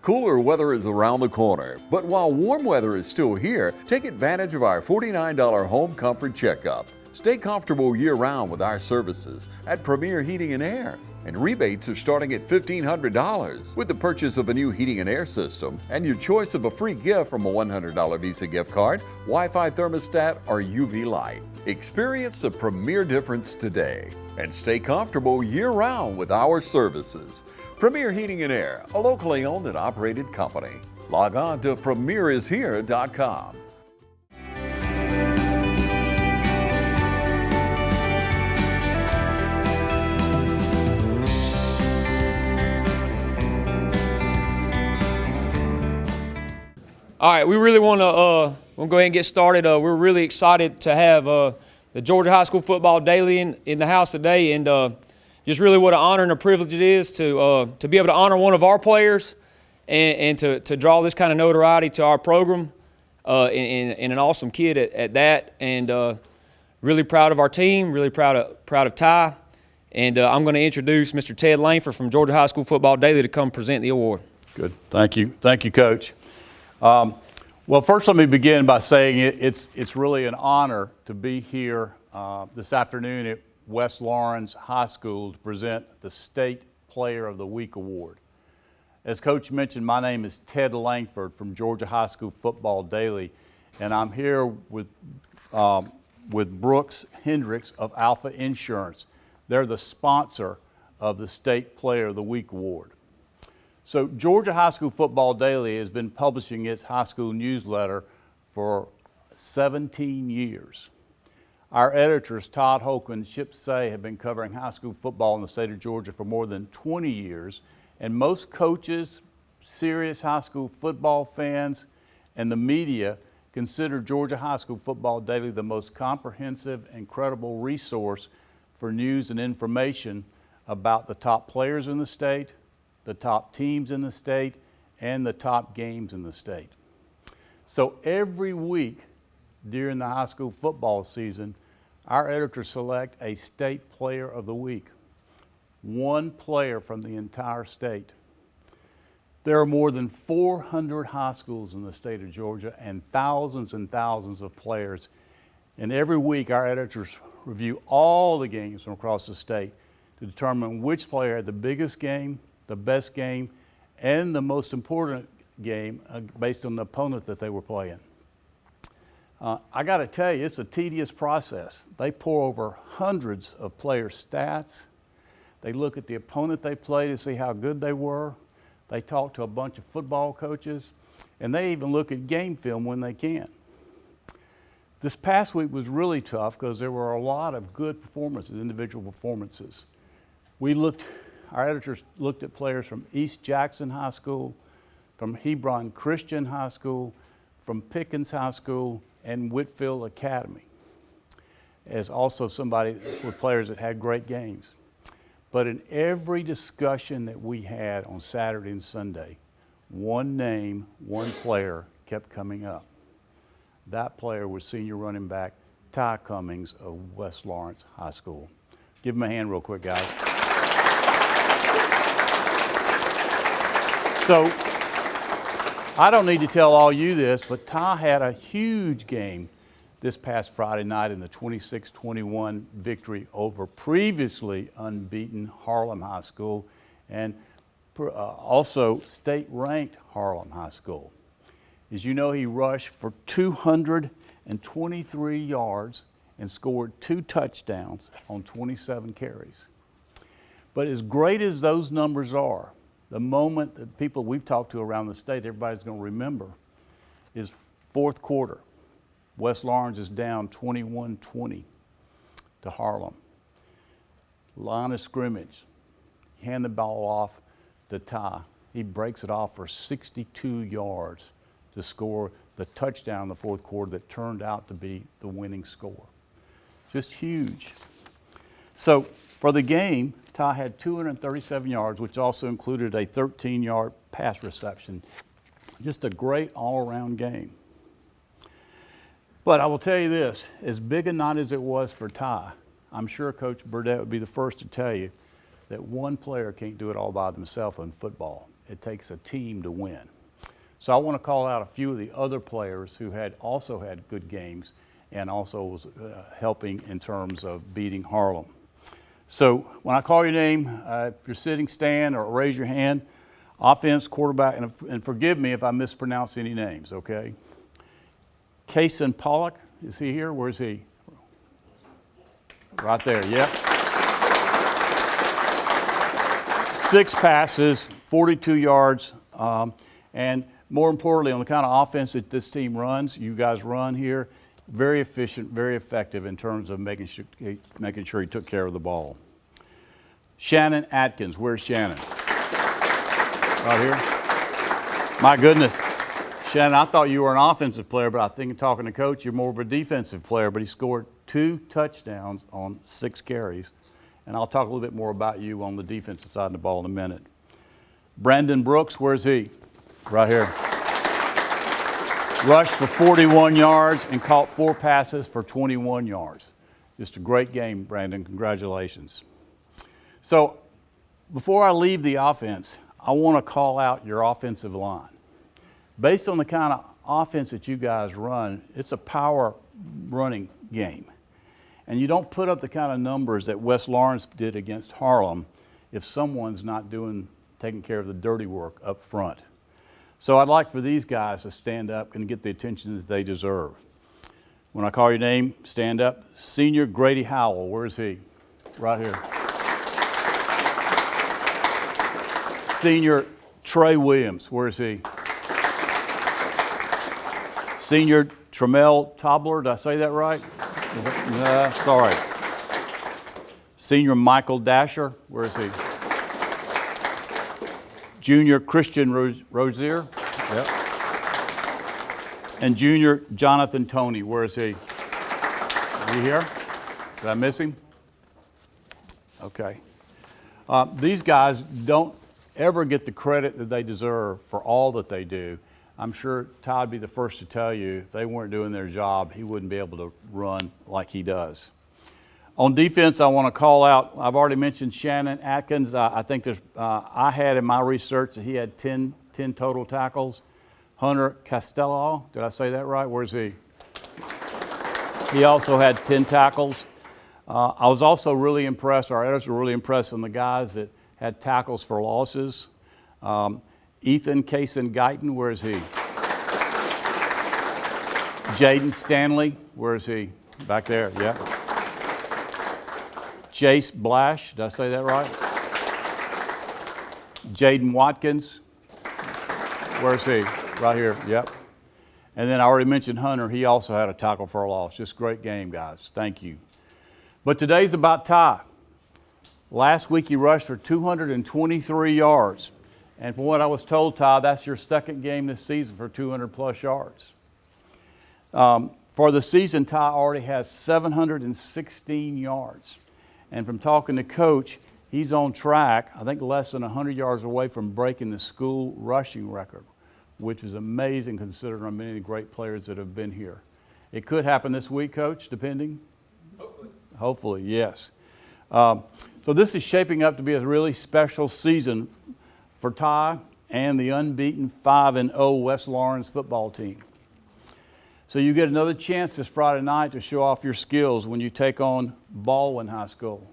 Cooler weather is around the corner, but while warm weather is still here, take advantage of our $49 home comfort checkup. Stay comfortable year-round with our services at Premier Heating and Air. And rebates are starting at $1,500 with the purchase of a new heating and air system and your choice of a free gift from a $100 Visa gift card, Wi-Fi thermostat, or UV light. Experience the Premier difference today and stay comfortable year-round with our services. Premier Heating and Air, a locally owned and operated company. Log on to premierishere.com. All right, we really want to we'll go ahead and get started. We're really excited to have the Georgia High School Football Daily in the house today, and just really what an honor and a privilege it is to be able to honor one of our players and to draw this kind of notoriety to our program, and an awesome kid at that, and really proud of our team, really proud of Ty, and I'm going to introduce Mr. Ted Langford from Georgia High School Football Daily to come present the award. Good, thank you, Coach. Well, first let me begin by saying it's really an honor to be here this afternoon at West Lawrence High School to present the State Player of the Week Award. As Coach mentioned, my name is Ted Langford from Georgia High School Football Daily, and I'm here with Brooks Hendricks of Alpha Insurance. They're the sponsor of the State Player of the Week Award. So Georgia High School Football Daily has been publishing its high school newsletter for 17 years. Our editors, Todd Holcomb and Chip Say, have been covering high school football in the state of Georgia for more than 20 years, and most coaches, serious high school football fans, and the media consider Georgia High School Football Daily the most comprehensive and credible resource for news and information about the top players in the state, the top teams in the state, and the top games in the state. So every week during the high school football season, our editors select a State Player of the Week, one player from the entire state. There are more than 400 high schools in the state of Georgia and thousands of players. And every week our editors review all the games from across the state to determine which player had the biggest game, the best game, and the most important game based on the opponent that they were playing. I got to tell you, it's a tedious process. They pour over hundreds of player stats. They look at the opponent they played to see how good they were. They talk to a bunch of football coaches, and they even look at game film when they can. This past week was really tough because there were a lot of good performances, individual performances. Our editors looked at players from East Jackson High School, from Hebron Christian High School, from Pickens High School, and Whitfield Academy, as also somebody with players that had great games. But in every discussion that we had on Saturday and Sunday, one name, one player kept coming up. That player was senior running back Ty Cummings of West Lawrence High School. Give him a hand real quick, guys. So, I don't need to tell all you this, but Ty had a huge game this past Friday night in the 26-21 victory over previously unbeaten Harlem High School and also state-ranked Harlem High School. As you know, he rushed for 223 yards and scored 2 touchdowns on 27 carries. But as great as those numbers are, the moment that people we've talked to around the state, everybody's going to remember, is fourth quarter. West Lawrence is down 21-20 to Harlem. Line of scrimmage. Hand the ball off to Ty. He breaks it off for 62 yards to score the touchdown in the fourth quarter that turned out to be the winning score. Just huge. So for the game, Ty had 237 yards, which also included a 13-yard pass reception. Just a great all-around game. But I will tell you this, as big a night as it was for Ty, I'm sure Coach Burdett would be the first to tell you that one player can't do it all by themselves in football. It takes a team to win. So I want to call out a few of the other players who also had good games and also was helping in terms of beating Harlem. So when I call your name, if you're sitting, stand, or raise your hand. Offense, quarterback, and forgive me if I mispronounce any names, okay? Kason Pollock, is he here? Where is he? Right there, yep. 6 passes, 42 yards, and more importantly, on the kind of offense that this team runs, you guys run here, very efficient, very effective in terms of making sure he took care of the ball. Shannon Atkins, where's Shannon? Right here. My goodness. Shannon, I thought you were an offensive player, but I think talking to Coach, you're more of a defensive player, but he scored 2 touchdowns on 6 carries. And I'll talk a little bit more about you on the defensive side of the ball in a minute. Brandon Brooks, where's he? Right here. Rushed for 41 yards and caught 4 passes for 21 yards. Just a great game, Brandon. Congratulations. So before I leave the offense, I want to call out your offensive line. Based on the kind of offense that you guys run, it's a power running game. And you don't put up the kind of numbers that West Lawrence did against Harlem if someone's not taking care of the dirty work up front. So I'd like for these guys to stand up and get the attention that they deserve. When I call your name, stand up. Senior Grady Howell, where is he? Right here. Senior Trey Williams, where is he? Senior Tremel Tobler, did I say that right? Sorry. Senior Michael Dasher, where is he? Junior Christian Rozier, yep. And Junior Jonathan Toney, where is he? Is he here? Did I miss him? Okay. These guys don't ever get the credit that they deserve for all that they do. I'm sure Todd would be the first to tell you if they weren't doing their job, he wouldn't be able to run like he does. On defense, I want to call out, I've already mentioned Shannon Atkins. I think I had in my research that he had 10 total tackles. Hunter Castello, did I say that right? Where's he? He also had 10 tackles. I was also really impressed, our editors were really impressed on the guys that had tackles for losses. Ethan Kason Guyton, where is he? Jaden Stanley, where is he? Back there, yeah. Jace Blash, did I say that right? Jaden Watkins, where is he? Right here, yep. And then I already mentioned Hunter, he also had a tackle for a loss. Just great game, guys, thank you. But today's about Ty. Last week he rushed for 223 yards. And from what I was told, Ty, that's your second game this season for 200-plus yards. For the season, Ty already has 716 yards. And from talking to Coach, he's on track, I think less than 100 yards away from breaking the school rushing record, which is amazing considering how many great players that have been here. It could happen this week, Coach, depending? Hopefully. Hopefully, yes. So this is shaping up to be a really special season for Ty and the unbeaten 5-0 West Lawrence football team. So you get another chance this Friday night to show off your skills when you take on Baldwin High School.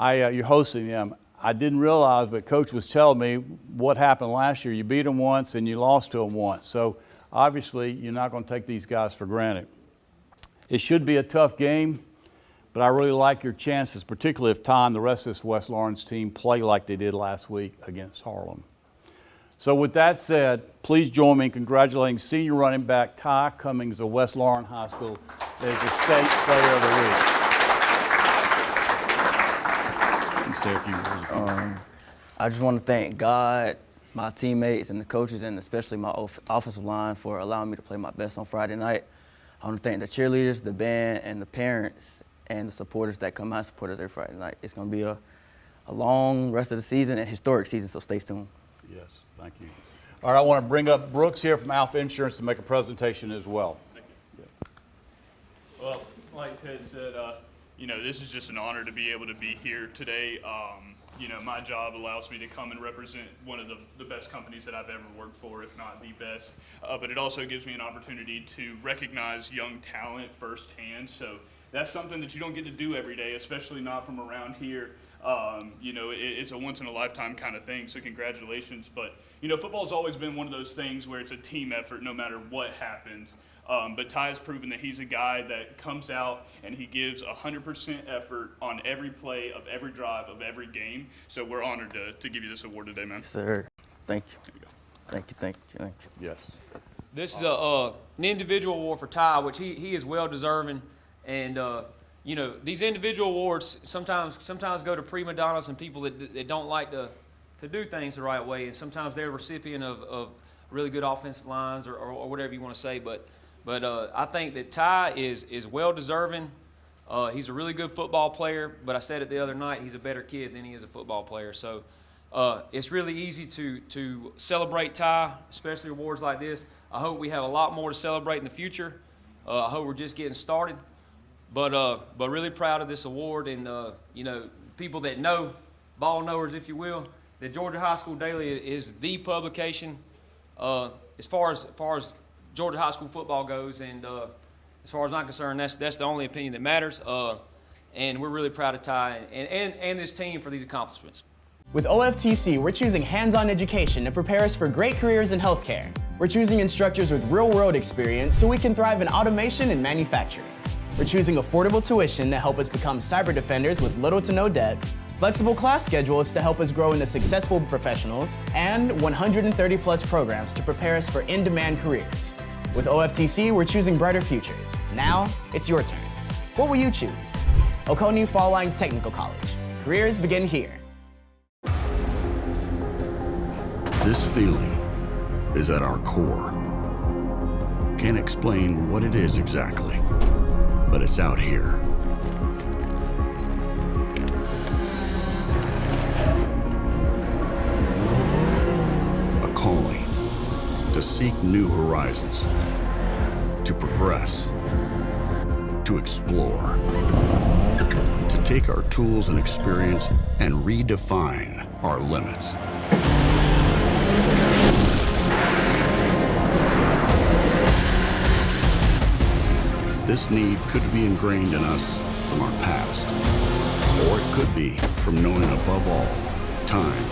You're hosting them. I didn't realize, but Coach was telling me what happened last year. You beat them once and you lost to them once. So obviously you're not going to take these guys for granted. It should be a tough game, but I really like your chances, particularly if Ty and the rest of this West Lawrence team play like they did last week against Harlem. So with that said, please join me in congratulating senior running back Ty Cummings of West Lawrence High School as the State Player of the Week. Let me say a few words. I just want to thank God, my teammates, and the coaches, and especially my offensive line for allowing me to play my best on Friday night. I want to thank the cheerleaders, the band, and the parents, and the supporters that come out and support us every Friday night. It's going to be a long rest of the season and historic season, so stay tuned. Yes, thank you. All right, I want to bring up Brooks here from Alpha Insurance to make a presentation as well. Thank you. Yeah. Well, like Ted said, this is just an honor to be able to be here today. you know, my job allows me to come and represent one of the best companies that I've ever worked for, if not the best. But it also gives me an opportunity to recognize young talent firsthand. So that's something that you don't get to do every day, especially not from around here. You know, it's a once in a lifetime kind of thing, so congratulations. But, you know, football's always been one of those things where it's a team effort no matter what happens. But Ty has proven that he's a guy that comes out and he gives 100% effort on every play of every drive of every game. So we're honored to give you this award today, man. Yes, sir. Thank you. Thank you, thank you, thank you. Yes. This is an individual award for Ty, which he is well deserving. And you know, these individual awards sometimes go to prima donnas and people that don't like to do things the right way. And sometimes they're a recipient of really good offensive lines or whatever you want to say. But I think that Ty is well deserving. He's a really good football player, but I said it the other night, he's a better kid than he is a football player. So it's really easy to celebrate Ty, especially awards like this. I hope we have a lot more to celebrate in the future. I hope we're just getting started. But really proud of this award, and you know, people that know, ball knowers, if you will, the Georgia High School Daily is the publication as far as Georgia high school football goes, and as far as I'm concerned, that's the only opinion that matters. And we're really proud of Ty and this team for these accomplishments. With OFTC, we're choosing hands-on education to prepare us for great careers in healthcare. We're choosing instructors with real-world experience so we can thrive in automation and manufacturing. We're choosing affordable tuition to help us become cyber defenders with little to no debt, flexible class schedules to help us grow into successful professionals, and 130 plus programs to prepare us for in-demand careers. With OFTC, we're choosing brighter futures. Now, it's your turn. What will you choose? Oconee Fall Line Technical College. Careers begin here. This feeling is at our core. Can't explain what it is exactly, but it's out here. A calling to seek new horizons, to progress, to explore, to take our tools and experience and redefine our limits. This need could be ingrained in us from our past, or it could be from knowing above all, time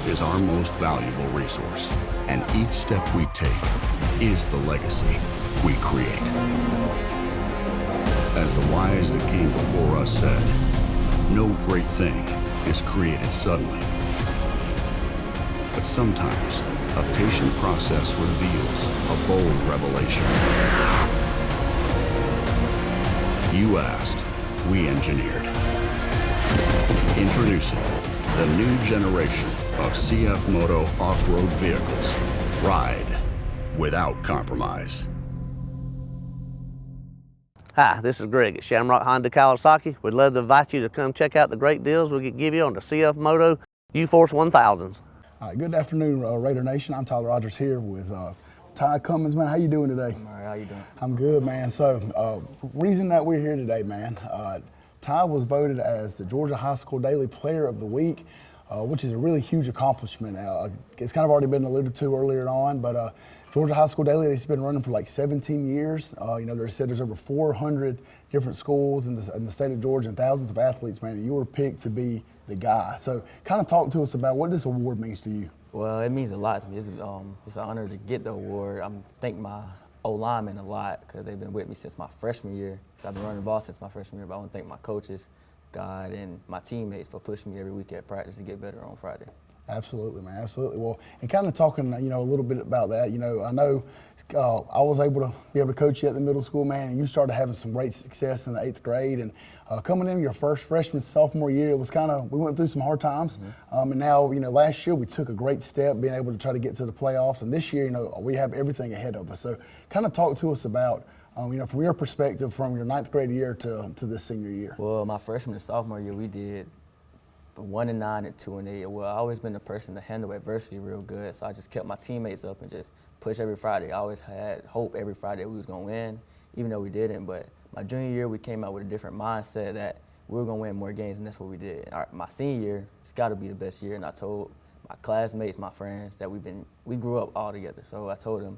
is our most valuable resource, and each step we take is the legacy we create. As the wise that came before us said, no great thing is created suddenly. But sometimes a patient process reveals a bold revelation. You asked, we engineered. Introducing the new generation of CF Moto off-road vehicles. Ride without compromise. Hi, this is Greg at Shamrock Honda Kawasaki. We'd love to invite you to come check out the great deals we could give you on the CF Moto U-Force 1000s. All right, good afternoon, Raider Nation. I'm Tyler Rogers here with Ty Cummings. Man, how you doing today? I'm all right, how you doing? I'm good, man. So, reason that we're here today, man, Ty was voted as the Georgia High School Daily Player of the Week, which is a really huge accomplishment. It's kind of already been alluded to earlier on, but Georgia High School Daily, they've been running for like 17 years. You know, they said there's over 400 different schools in the state of Georgia and thousands of athletes, man, and you were picked to be the guy. So kind of talk to us about what this award means to you. Well, it means a lot to me. It's an honor to get the award. I thank my O-linemen a lot because they've been with me since my freshman year. So I've been running the ball since my freshman year, but I want to thank my coaches, God, and my teammates for pushing me every week at practice to get better on Friday. Absolutely, man, absolutely. Well, and kind of talking, you know, a little bit about that, you know, I know I was able to coach you at the middle school, man, and you started having some great success in the 8th grade, and coming in your first freshman, sophomore year, it was kind of, we went through some hard times, and now, you know, last year we took a great step being able to try to get to the playoffs, and this year, you know, we have everything ahead of us. So kind of talk to us about, you know, from your perspective, from your 9th grade year to this senior year. Well, my freshman and sophomore year, we did 1-9 and 2-8. Well, I always been the person to handle adversity real good, so I just kept my teammates up and just push every Friday. I always had hope every Friday we was gonna win, even though we didn't. But my junior year, we came out with a different mindset that we were going to win more games, and that's what we did. My senior year, it's got to be the best year, and I told my classmates, my friends, that we grew up all together. So I told them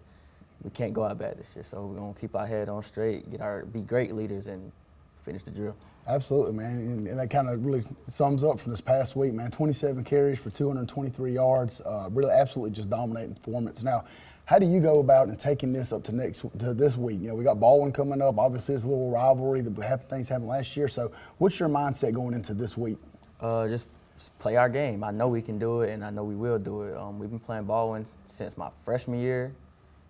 we can't go out bad this year. So we're going to keep our head on straight, be great leaders, and finish the drill. Absolutely, man, and that kind of really sums up from this past week, man. 27 carries for 223 yards, really absolutely just dominating performance. Now, how do you go about and taking this up to this week? You know, we got Baldwin coming up. Obviously, it's a little rivalry. Things happened last year. So, what's your mindset going into this week? Just play our game. I know we can do it, and I know we will do it. We've been playing Baldwin since my freshman year.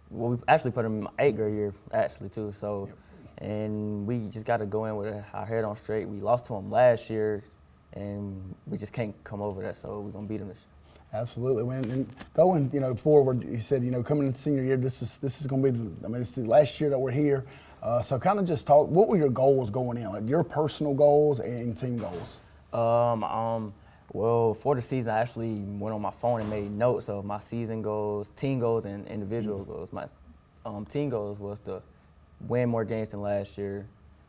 Well, we actually put him in my 8th grade year, actually, too. So. Yep. And we just got to go in with our head on straight. We lost to them last year, and we just can't come over that. So we're gonna beat them this year. Absolutely. And going, forward, you said, coming into senior year, this is going to be, it's the last year that we're here. So kind of just talk. What were your goals going in? Like your personal goals and team goals? Well, for the season, I actually went on my phone and made notes of my season goals, team goals, and individual goals. My team goals was to win more games than last year,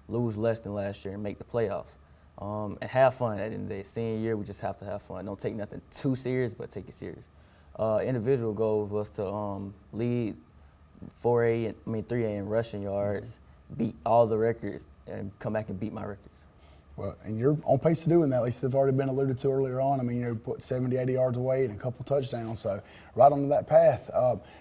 lose less than last year, and make the playoffs. And have fun at the end of the day. Senior year, we just have to have fun. Don't take nothing too serious, but take it serious. Individual goals was to lead 3A in rushing yards, beat all the records, and come back and beat my records. Well, and you're on pace to doing that. At least they've already been alluded to earlier on. You're put 70, 80 yards away and a couple touchdowns, so right onto that path.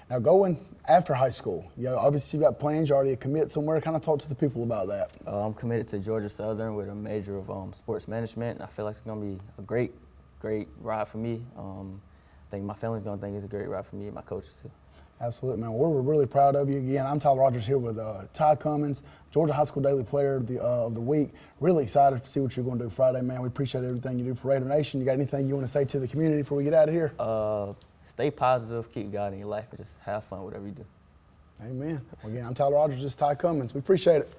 Now going after high school, obviously you've got plans. You already commit somewhere. Kind of talk to the people about that. I'm committed to Georgia Southern with a major of sports management. I feel like it's going to be a great ride for me. I think my family's going to think it's a great ride for me and my coaches too. Absolutely, man. We're really proud of you. Again, I'm Tyler Rogers here with Ty Cummings, Georgia High School Daily Player of the Week. Really excited to see what you're going to do Friday, man. We appreciate everything you do for Raider Nation. You got anything you want to say to the community before we get out of here? Stay positive, keep God in your life, and just have fun, whatever you do. Amen. Well, again, I'm Tyler Rogers, this is Ty Cummings. We appreciate it.